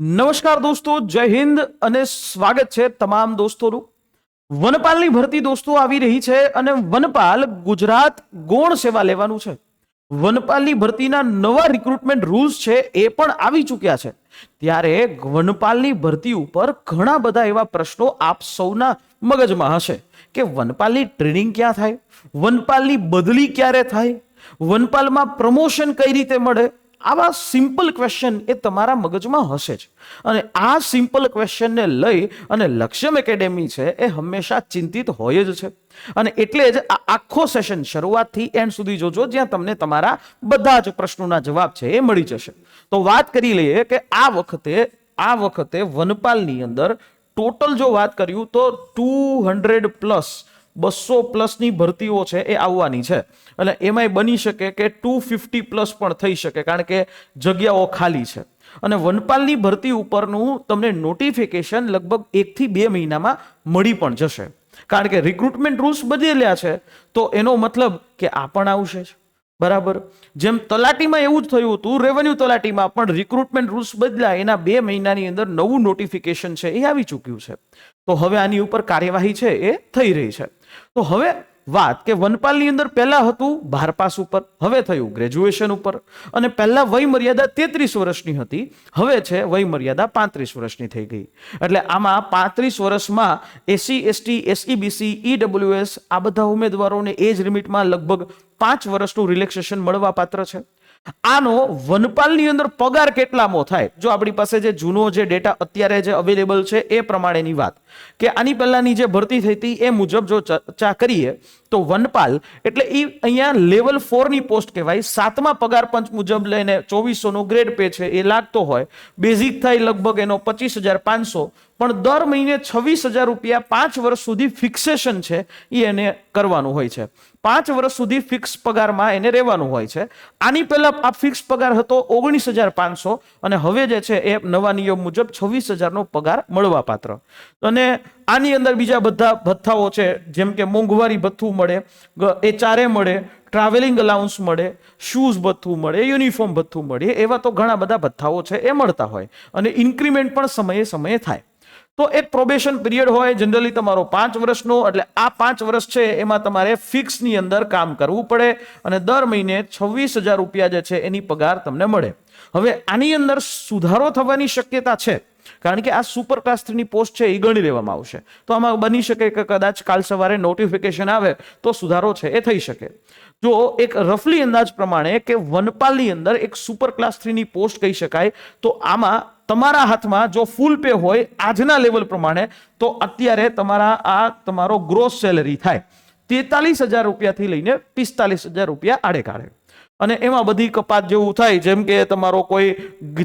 નમસ્કાર દોસ્તો, જય હિન્દ અને સ્વાગત છે તમામ દોસ્તોનું. વનપાલની ભરતી દોસ્તો આવી રહી છે અને વનપાલ ગુજરાત ગૌણ સેવા લેવાનું છે. વનપાલની ભરતીના નવા રિક્રુટમેન્ટ રૂલ્સ છે એ પણ આવી ચૂક્યા છે. ત્યારે વનપાલની ભરતી ઉપર ઘણા બધા એવા પ્રશ્નો આપ સૌના મગજમાં હશે કે વનપાલની ટ્રેનિંગ ક્યાં થાય, વનપાલની બદલી ક્યારે થાય, વનપાલમાં પ્રમોશન કઈ રીતે મળે. આવા સિમ્પલ ક્વેશ્ચન એ તમારા મગજમાં હશે જ. અને આ સિમ્પલ ક્વેશ્ચનને લઈ અને લક્ષ્યમ એકેડેમી છે એ હંમેશા ચિંતિત હોય જ છે. અને એટલે જ આ આખો સેશન શરૂઆતથી એન્ડ સુધી જોજો, જ્યાં તમને તમારા બધા જ પ્રશ્નોના જવાબ છે એ મળી જશે. તો વાત કરી લઈએ કે આ વખતે વનપાલની અંદર ટોટલ જો વાત કર્યું તો 200+ ની ભરતીઓ છે એ આવવાની છે. એટલે એમાંય બની શકે કે 250+ પણ થઈ શકે, કારણ કે જગ્યાઓ ખાલી છે. અને વનપાલની ભરતી ઉપરનું તમને નોટિફિકેશન લગભગ 1 થી 2 મહિનામાં મળી પણ જશે, કારણ કે રિક્રુટમેન્ટ રૂલ્સ બદલ્યા છે. તો એનો મતલબ કે આ પણ આવશે જ, બરાબર. જેમ તલાટીમાં એવું જ થયું હતું, રેવન્યુ તલાટીમાં પણ રિક્રુટમેન્ટ રૂલ્સ બદલ્યા, એના 2 મહિનાની અંદર નવું નોટિફિકેશન છે એ આવી ચૂક્યું છે. તો હવે આની ઉપર કાર્યવાહી છે એ થઈ રહી છે. તો હવે વાત કે વનપાલની અંદર પહેલા હતું 12 પાસ ઉપર, હવે થયું ગ્રેજ્યુએશન ઉપર. અને પહેલા વય મર્યાદા 33 વર્ષની હતી, હવે છે વય મર્યાદા 35 વર્ષની થઈ ગઈ. એટલે આમાં 35 વર્ષમાં SC ST SE BC EWS આ બધા ઉમેદવારોને એજ લિમિટમાં લગભગ 5 વર્ષનું રિલેક્સેશન મળવા પાત્ર છે. આનો વનપાલની અંદર પગાર કેટલામો થાય, જો આપણી પાસે જે જૂનો જે ડેટા અત્યારે જે અવેલેબલ છે એ પ્રમાણેની વાત કે આની પહેલાની જે ભરતી થઈ હતી એ મુજબ જો ચર્ચા કરીએ તો વનપાલ એટલે એ અહીંયા લેવલ 4 ની પોસ્ટ કહેવાય. 7મા પગાર પંચ મુજબ લઈને 2400 નો ગ્રેડ પે છે એ લાગતો હોય. બેઝિક થાય લગભગ એનો 25,500, પણ દર મહિને 26,000 રૂપિયા 5 વર્ષ સુધી ફિક્સેશન છે એ એને કરવાનું હોય છે. 5 વર્ષ સુધી ફિક્સ પગારમાં એને રહેવાનું હોય છે. આની પહેલા આ ફિક્સ પગાર હતો 19,500 અને હવે જે છે એ નવા નિયમ મુજબ 26,000 નો પગાર મળવા પાત્ર. અને આની અંદર બીજા બધા ભથ્થાઓ છે, જેમ કે મોંઘવારી ભથ્થું મળે, HRA મળે, ટ્રાવેલિંગ અલાઉન્સ મળે, શૂઝ ભથ્થું મળે, યુનિફોર્મ ભથ્થું મળે, એવા તો ઘણા બધા ભથ્થાઓ છે એ મળતા હોય. અને ઇન્ક્રીમેન્ટ પણ સમયે સમયે થાય. તો એક પ્રોબેશન પીરિયડ હોય જનરલી તમારો 5 વર્ષનો, એટલે આ 5 વર્ષ છે એમાં તમારે ફિક્સની અંદર કામ કરવું પડે અને દર મહિને 26,000 રૂપિયા જે છે એની પગાર તમને મળે. હવે આની અંદર સુધારો થવાની શક્યતા છે, કારણ કે આ સુપર ક્લાસ 3 ની પોસ્ટ છે એ ગણી લેવામાં આવશે. તો આમાં બની શકે કે કદાચ કાલ સવારે નોટિફિકેશન આવે તો સુધારો છે એ થઈ શકે. જો એક રફલી અંદાજ પ્રમાણે કે વનપાલની અંદર એક સુપર ક્લાસ 3 ની પોસ્ટ કહી શકાય, તો આમાં તમારા હાથમાં જો ફૂલ પે હોય આજના લેવલ પ્રમાણે, તો અત્યારે તમારો ગ્રોસ સેલેરી થાય 43,000 રૂપિયાથી લઈને 45,000 રૂપિયા આડે કાઢે. અને એમાં બધી કપાત જેવું થાય, જેમ કે તમારો કોઈ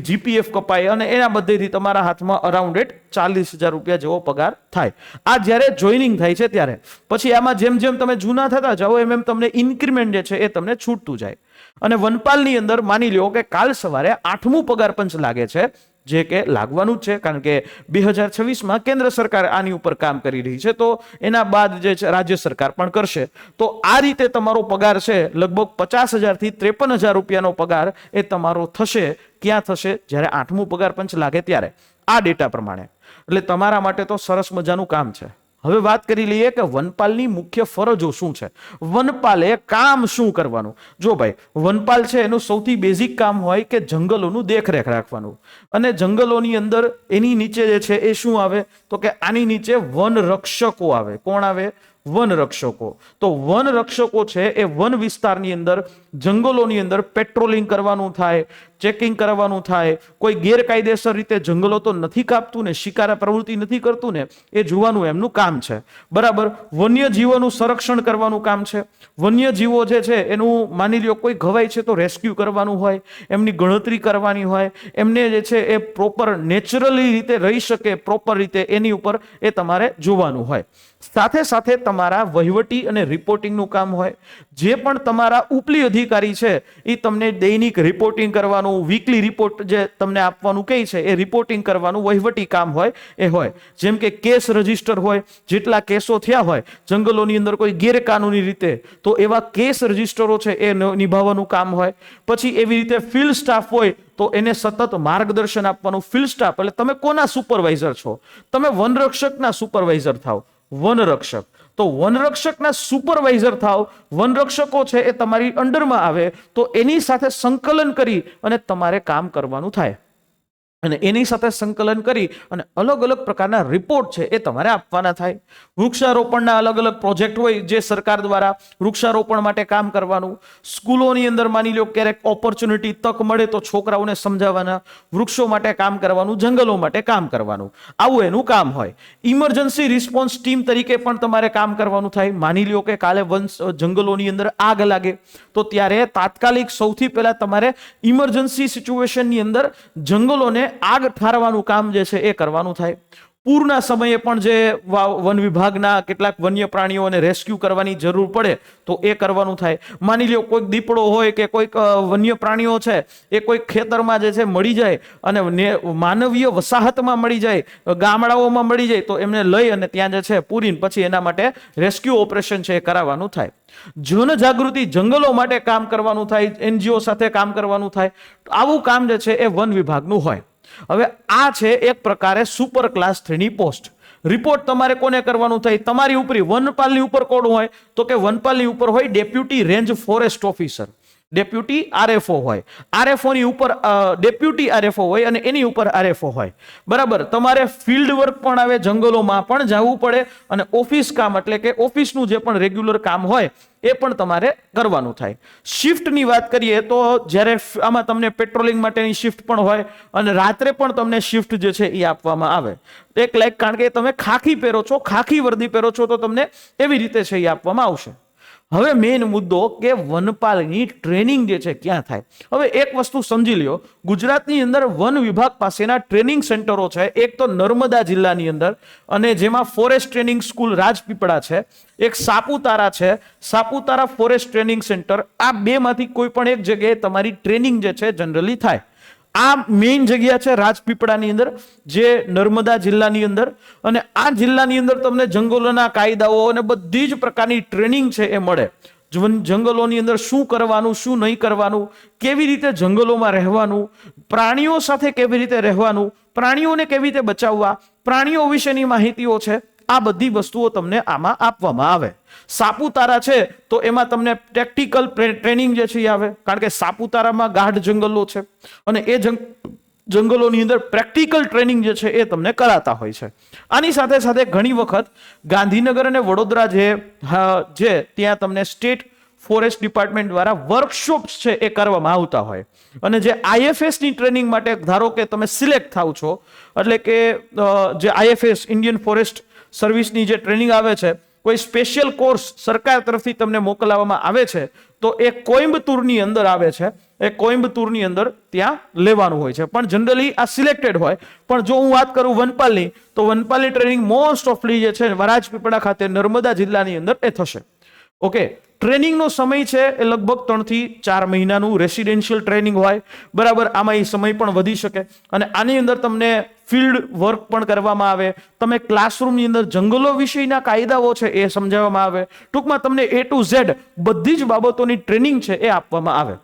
GPF કપાય અને એના બધેથી તમારા હાથમાં અરાઉન્ડ 40,000 રૂપિયા જેવો પગાર થાય. આ જ્યારે જોઈનિંગ થાય છે ત્યારે. પછી આમાં જેમ જેમ તમે જૂના થતા જાઓ એમ તમને ઇન્ક્રીમેન્ટ જે છે એ તમને છૂટતું જાય. અને વનપાલની અંદર માની લો કે કાલ સવારે 8મું પગાર પંચ લાગે છે, જે કે લાગવાનું જ છે, કારણ કે 2026માં કેન્દ્ર સરકાર આની ઉપર કામ કરી રહી છે, તો એના બાદ જે છે રાજ્ય સરકાર પણ કરશે. તો આ રીતે તમારો પગાર છે લગભગ 50,000 થી 53,000 રૂપિયાનો પગાર એ તમારો થશે. ક્યાં થશે? જ્યારે 8મું પગાર પંચ લાગે ત્યારે, આ ડેટા પ્રમાણે. એટલે તમારા માટે તો સરસ મજાનું કામ છે. હવે વાત કરી લઈએ કે વનપાલની મુખ્ય ફરજો શું છે, વનપાલે કામ શું કરવાનું. જો ભાઈ, વનપાલ છે એનું સૌથી બેઝિક કામ હોય કે જંગલોનું દેખરેખ રાખવાનું. અને જંગલોની અંદર એની નીચે જે છે એ શું આવે, તો કે આની નીચે વન રક્ષકો આવે. કોણ આવે? વન રક્ષકો. તો વન રક્ષકો છે એ વન વિસ્તારની અંદર જંગલોની અંદર પેટ્રોલિંગ કરવાનું થાય, ચેકિંગ કરવાનું થાય. કોઈ ગેરકાયદેસર રીતે જંગલો તો નથી કાપતું ને, શિકાર પ્રવૃત્તિ નથી કરતું ને, એ જોવાનું એમનું કામ છે, બરાબર. વન્યજીવોનું સંરક્ષણ કરવાનું કામ છે. વન્યજીવો જે છે એનું માની લો કોઈ ઘવાય છે તો રેસ્ક્યુ કરવાનું હોય, એમની ગણતરી કરવાની હોય, એમને જે છે એ પ્રોપર નેચરલી રીતે રહી શકે પ્રોપર રીતે, એની ઉપર એ તમારે જોવાનું હોય. સાથે સાથે તમારા વહીવટી અને રિપોર્ટિંગનું કામ હોય. જે પણ તમારા ઉપલી અધિકારી છે એ તમને દૈનિક રિપોર્ટિંગ કરવાનું કરવાનું, વીકલી રિપોર્ટ જે તમને આપવાનું કહે છે એ રિપોર્ટિંગ કરવાનું વહીવટી કામ હોય એ હોય. જેમ કે કેસ રજીસ્ટર હોય, જેટલા કેસો થયા હોય જંગલોની અંદર કોઈ ગેરકાનૂની રીતે, તો એવા કેસ રજીસ્ટરો છે એ નિભાવવાનું કામ હોય. પછી એવી રીતે ફિલ્ડ સ્ટાફ હોય તો એને સતત માર્ગદર્શન આપવાનું. ફિલ્ડ સ્ટાફ એટલે તમે કોના સુપરવાઇઝર છો? તમે વનરક્ષકના સુપરવાઇઝર થાવ, વનરક્ષક. તો વનરક્ષકના સુપરવાઇઝર થાવ, વનરક્ષકો છે એ તમારી અંડરમાં આવે, તો એની સાથે સંકલન કરી અને તમારે કામ કરવાનું થાય. અને એની સાથે સંકલન કરી અને અલગ અલગ પ્રકારના રિપોર્ટ છે એ તમારે આપવાના થાય. વૃક્ષારોપણના અલગ અલગ પ્રોજેક્ટ હોય જે સરકાર દ્વારા વૃક્ષારોપણ માટે કામ કરવાનું. સ્કૂલોની અંદર માની લો ક્યારેક ઓપોર્ચ્યુનિટી, તક મળે તો છોકરાઓને સમજાવવાના, વૃક્ષો માટે કામ કરવાનું, જંગલો માટે કામ કરવાનું, આવું એનું કામ હોય. ઇમરજન્સી રિસ્પોન્સ ટીમ તરીકે પણ તમારે કામ કરવાનું થાય. માની લો કે કાલે જંગલોની અંદર આગ લાગે તો ત્યારે તાત્કાલિક સૌથી પહેલા તમારે ઇમરજન્સી સિચ્યુએશનની અંદર જંગલોને આગ ઠારવાનું કામ જે છે એ કરવાનું થાય. પૂરના સમયે પણ જે વન વિભાગના કેટલાક વન્ય પ્રાણીઓને રેસ્ક્યુ કરવાની જરૂર પડે તો એ કરવાનું થાય. માની લો કોઈક દીપડો હોય કે કોઈક વન્ય પ્રાણીઓ છે એ કોઈક ખેતરમાં જે છે મળી જાય અને માનવીય વસાહતમાં મળી જાય, ગામડાઓમાં મળી જાય, તો એમને લઈ અને ત્યાં જે છે પૂરીને પછી એના માટે રેસ્ક્યુ ઓપરેશન છે એ કરાવવાનું થાય. જનજાગૃતિ, જંગલો માટે કામ કરવાનું થાય, NGO સાથે કામ કરવાનું થાય. આવું કામ જે છે એ વન વિભાગનું હોય. હવે આ છે એક પ્રકારે સુપર ક્લાસ 3ની પોસ્ટ. રિપોર્ટ તમારે કોને કરવાનું થાય? તમારી ઉપર. વનપાલની ઉપર કોણ હોય? તો કે વનપાલની ઉપર હોય deputy range forest officer, deputy RFO હોય. RFO ની ઉપર ડેપ્યુટી RFO હોય અને એની ઉપર RFO હોય. બરાબર. તમારે ફિલ્ડ વર્ક પણ આવે, જંગલોમાં પણ જવું પડે અને ઓફિસ કામ એટલે કે ઓફિસનું જે પણ રેગ્યુલર કામ હોય એ પણ તમારે કરવાનું થાય. શિફ્ટની વાત કરીએ તો જ્યારે આમાં તમને પેટ્રોલિંગ માટેની શિફ્ટ પણ હોય અને રાત્રે પણ તમને શિફ્ટ જે છે એ આપવામાં આવે. એક લાઈક, કારણ કે તમે ખાખી પહેરો છો, ખાખી વર્દી પહેરો છો, તો તમને એવી રીતે છે એ આપવામાં આવશે. હવે મેઇન મુદ્દો કે વનપાલની ટ્રેનિંગ જે છે ક્યાં થાય? હવે એક વસ્તુ સમજી લ્યો, ગુજરાતની અંદર વન વિભાગ પાસેના ટ્રેનિંગ સેન્ટરો છે. એક તો નર્મદા જિલ્લાની અંદર, અને જેમાં ફોરેસ્ટ ટ્રેનિંગ સ્કૂલ રાજપીપળા છે, એક સાપુતારા છે, સાપુતારા ફોરેસ્ટ ટ્રેનિંગ સેન્ટર. આ બેમાંથી કોઈ પણ એક જગ્યાએ તમારી ટ્રેનિંગ જે છે જનરલી થાય. આ મેઇન જગ્યા છે રાજપીપળાની અંદર, જે નર્મદા જિલ્લાની અંદર. અને આ જિલ્લાની અંદર તમને જંગલોના કાયદાઓ અને બધી જ પ્રકારની ટ્રેનિંગ છે એ મળે. જંગલોની અંદર શું કરવાનું, શું નહીં કરવાનું, કેવી રીતે જંગલોમાં રહેવાનું, પ્રાણીઓ સાથે કેવી રીતે રહેવાનું, પ્રાણીઓને કેવી રીતે બચાવવા, પ્રાણીઓ વિશેની માહિતીઓ છે, આ બધી વસ્તુઓ તમને આમાં આપવામાં આવે. સાપુતારા છે તો એમાં તમને ટેક્ટિકલ ટ્રેનિંગ જે છે એ આવે, કારણ કે સાપુતારામાં ગાઢ જંગલો છે અને એ જંગલોની અંદર પ્રેક્ટિકલ ટ્રેનિંગ જે છે એ તમને કરાતા હોય છે. આની સાથે સાથે ઘણી વખત ગાંધીનગર અને વડોદરા જે ત્યાં તમને સ્ટેટ ફોરેસ્ટ ડિપાર્ટમેન્ટ દ્વારા વર્કશોપ્સ છે એ કરવામાં આવતા હોય. અને જે IFS ની ટ્રેનિંગ માટે ધારો કે તમે સિલેક્ટ થાવ છો, એટલે કે જે IFS ઇન્ડિયન ફોરેસ્ટ સર્વિસની જે ટ્રેનિંગ આવે છે, કોઈ સ્પેશિયલ કોર્સ સરકાર તરફથી તમને મોકલવામાં આવે છે, તો એ કોઇમ્બતુરની અંદર આવે છે. એ કોઇમ્બતુરની અંદર ત્યાં લેવાનું હોય છે, પણ જનરલી આ સિલેક્ટેડ હોય. પણ જો હું વાત કરું વનપાલની, તો વનપાલની ટ્રેનિંગ મોસ્ટ ઓફલી જે છે રાજપીપળા ખાતે નર્મદા જિલ્લાની અંદર એ થશે. ઓકે. ટ્રેનિંગનો સમય છે એ લગભગ 3 થી 4 મહિનાનું રેસિડેન્શિયલ ટ્રેનિંગ હોય. બરાબર. આમાં એ સમય પણ વધી શકે અને આની અંદર તમને ફિલ્ડ વર્ક પણ કરવામાં આવે. તમે ક્લાસરૂમની અંદર જંગલો વિશેના કાયદાઓ છે એ સમજાવવામાં આવે. ટૂંકમાં તમને A to Z બધી જ બાબતોની ટ્રેનિંગ છે એ આપવામાં આવે.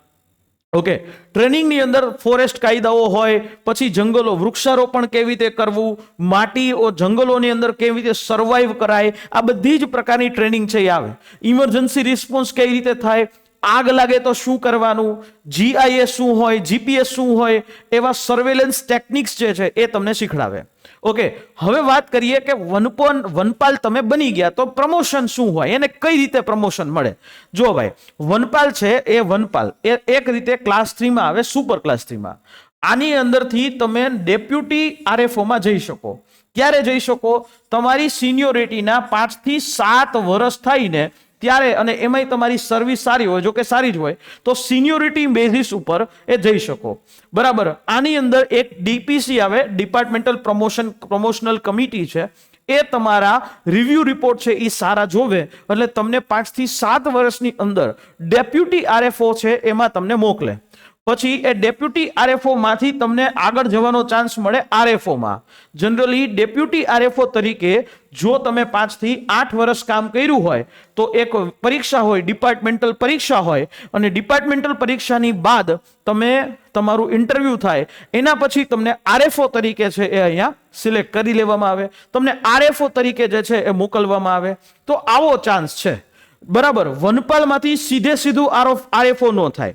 ઓકે. ટ્રેનિંગની અંદર ફોરેસ્ટ કાયદાઓ હોય, પછી જંગલો, વૃક્ષારોપણ કેવી રીતે કરવું, માટીઓ જંગલોની અંદર કેવી રીતે સર્વાઈવ કરાય, આ બધી જ પ્રકારની ટ્રેનિંગ છે એ આવે. ઇમરજન્સી રિસ્પોન્સ કેવી રીતે થાય, આગ લાગે તો શું કરવાનું, GIS શું હોય, GPS શું હોય, એવા સર્વેલન્સ ટેકનિક્સ જે છે એ તમને શીખડાવે. ઓકે. હવે વાત કરીએ કે વનપાલ તમે બની ગયા તો પ્રમોશન શું હોય, એને કઈ રીતે પ્રમોશન મળે? જો ભાઈ, વનપાલ છે એ વનપાલ એ એક રીતે ક્લાસ 3 માં આવે, સુપર ક્લાસ 3 માં. આની અંદરથી તમે ડેપ્યુટી RFO માં જઈ શકો. ક્યારે જઈ શકો? તમારી સિનિયોરિટીના 5 થી 7 વર્ષ થઈને ત્યારે, અને એમાંય તમારી સર્વિસ સારી હોય, જો કે સારી જ હોય, તો સિનિયોરિટી બેઝિસ ઉપર એ જઈ શકો. બરાબર. આની અંદર એક DPC આવે, ડિપાર્ટમેન્ટલ પ્રમોશનલ કમિટી છે, એ તમારા રિવ્યુ રિપોર્ટ છે એ સારા જોવે એટલે તમને 5 થી 7 વર્ષની અંદર ડેપ્યુટી RFO છે એમાં તમને મોકલે. પછી એ ડેપ્યુટી આરએફઓ માંથી તમને આગળ જવાનો ચાન્સ મળે આરએફઓ માં. જનરલી ડેપ્યુટી આરએફઓ તરીકે જો તમે 5 થી 8 વર્ષ કામ કર્યું હોય તો એક પરીક્ષા હોય, ડિપાર્ટમેન્ટલ પરીક્ષા હોય, અને ડિપાર્ટમેન્ટલ પરીક્ષાની બાદ તમે તમારું ઇન્ટરવ્યુ થાય, એના પછી તમને આરએફઓ તરીકે છે એ અહીંયા સિલેક્ટ કરી લેવામાં આવે, તમને આરએફઓ તરીકે જે છે એ મોકલવામાં આવે. તો આવો ચાન્સ છે. બરાબર. વનપાલમાંથી સીધું આરએફઓ નો થાય.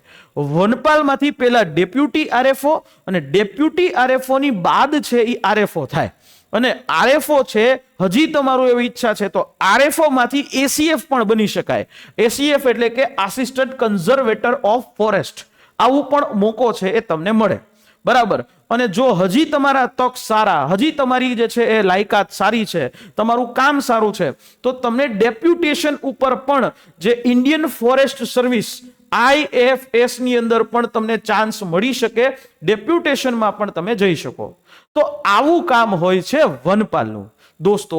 વનપાલમાંથી પેલા ડેપ્યુટી આરએફઓ અને ડેપ્યુટી આરએફઓ ની બાદ છે એ આરએફઓ થાય. અને આરએફઓ છે, હજી તમારું એવી ઈચ્છા છે તો આરએફઓ માંથી એસીએફ પણ બની શકાય. એસીએફ એટલે કે આસિસ્ટન્ટ કન્ઝર્વેટર ઓફ ફોરેસ્ટ. આવું પણ મોકો છે એ તમને મળે. બરાબર. અને જો હજી તમારા તક સારા, હજી તમારી જે છે એ લાયકાત સારી છે, તમારું કામ સારું છે, તો તમને ડેપ્યુટેશન ઉપર પણ જે ઇન્ડિયન ફોરેસ્ટ સર્વિસ IFS ની અંદર પણ તમને ચાન્સ મળી શકે. ડેપ્યુટેશનમાં પણ તમે જઈ શકો. તો આવું કામ હોય છે વનપાલનું. દોસ્તો,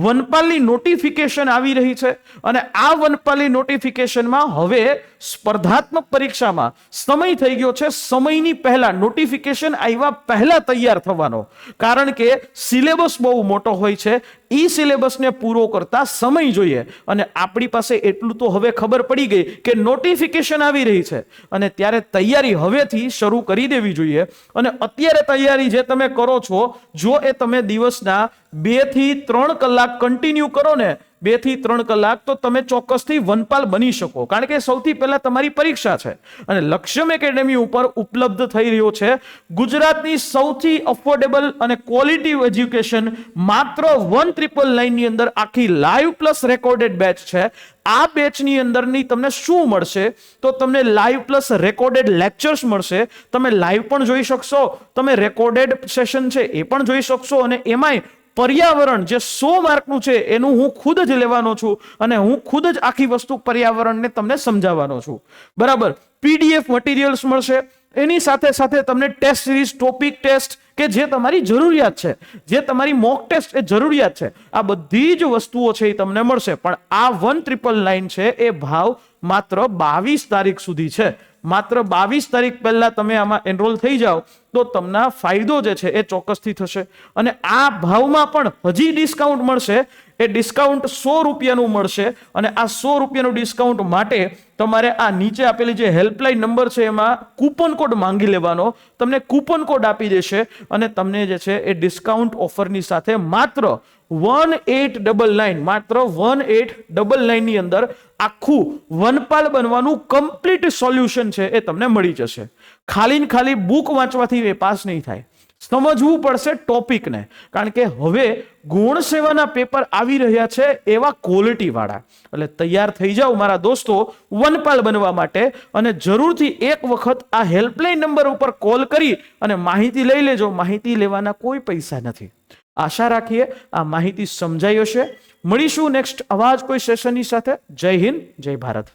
વનપાલની નોટિફિકેશન આવી રહી છે અને આ વનપાલની નોટિફિકેશનમાં હવે સ્પર્ધાત્મક પરીક્ષામાં સમય થઈ ગયો છે. સમયની પહેલા, નોટિફિકેશન આવ્યા પહેલા તૈયાર થવાનો, કારણ કે સિલેબસ બહુ મોટો હોય છે. ઈ સિલેબસને પૂરો કરતા સમય જોઈએ, અને આપણી પાસે એટલું તો હવે ખબર પડી ગઈ કે નોટિફિકેશન આવી રહી છે, અને ત્યારે તૈયારી હવેથી શરૂ કરી દેવી જોઈએ. અને અત્યારે તૈયારી જે તમે કરો છો, જો એ તમે દિવસના 2 થી 3 કલાક કન્ટિન્યુ કરો ને, 2 થી 3 કલાક, તો તમે ચોક્કસથી વનપાલ બની શકો. કારણ કે સૌથી પહેલા તમારી પરીક્ષા છે. અને લક્ષ્યમ એકેડેમી ઉપર ઉપલબ્ધ થઈ રહ્યો છે ગુજરાતની સૌથી અફોર્ડેબલ અને ક્વોલિટી એજ્યુકેશન. માત્ર 1999 ની અંદર આખી લાઈવ પ્લસ રેકોર્ડેડ બેચ છે. આ બેચની અંદરની તમને શું મળશે? તો તમને લાઈવ પ્લસ રેકોર્ડેડ લેક્ચર્સ મળશે. તમે લાઈવ પણ જોઈ શકશો, તમે રેકોર્ડેડ સેશન છે એ પણ જોઈ શકશો, અને એમાંય પર્યાવરણ જે 100 માર્કનું છે એનું હું ખુદ જ લેવાનો છું, અને હું ખુદ જ આખી વસ્તુ પર્યાવરણને તમને સમજાવવાનો છું. બરાબર. PDF મટીરિયલ્સ મળશે. એની સાથે સાથે તમને ટેસ્ટ સિરીઝ, ટોપિક ટેસ્ટ કે જે તમારી જરૂરિયાત છે, જે તમારી મોક ટેસ્ટ એ જરૂરિયાત છે, આ બધી જ વસ્તુઓ છે એ તમને મળશે. પણ આ 1999 છે એ ભાવ માત્ર 22 તારીખ સુધી છે. માત્ર 22 તારીખ પહેલા તમે આમાં એનરોલ થઈ જાઓ તો તમને ફાયદો જે છે એ ચોક્કસથી થશે. અને આ ભાવમાં પણ હજી ડિસ્કાઉન્ટ મળશે. એ ડિસ્કાઉન્ટ 100 રૂપિયાનું મળશે. અને આ 100 રૂપિયાનું ડિસ્કાઉન્ટ માટે તમારે આ નીચે આપેલી જે હેલ્પલાઇન નંબર છે એમાં કૂપન કોડ માંગી લેવાનો. તમને કૂપન કોડ આપી દેશે, અને તમને જે છે એ ડિસ્કાઉન્ટ ઓફરની સાથે માત્ર 1899, માત્ર 1899 ની અંદર આખું વનપાલ બનવાનું કમ્પ્લીટ સોલ્યુશન છે એ તમને મળી જશે. ખાલી ને ખાલી બુક વાંચવાથી એ પાસ નહીં થાય. સમજવું પડશે ટોપિકને, કારણ કે હવે ગુણ સેવાના પેપર આવી રહ્યા છે એવા ક્વોલિટી વાળા. એટલે તૈયાર થઈ જાઓ મારા દોસ્તો વનપાલ બનવા માટે, અને જરૂરથી એક વખત આ હેલ્પલાઇન નંબર ઉપર કોલ કરી અને માહિતી લઈ લેજો. માહિતી લેવાના કોઈ પૈસા નથી. આશા રાખીએ આ માહિતી સમજાઈ હશે. મળીશું નેક્સ્ટ આવા જ કોઈ સેશનની સાથે. જય હિન્દ, જય ભારત.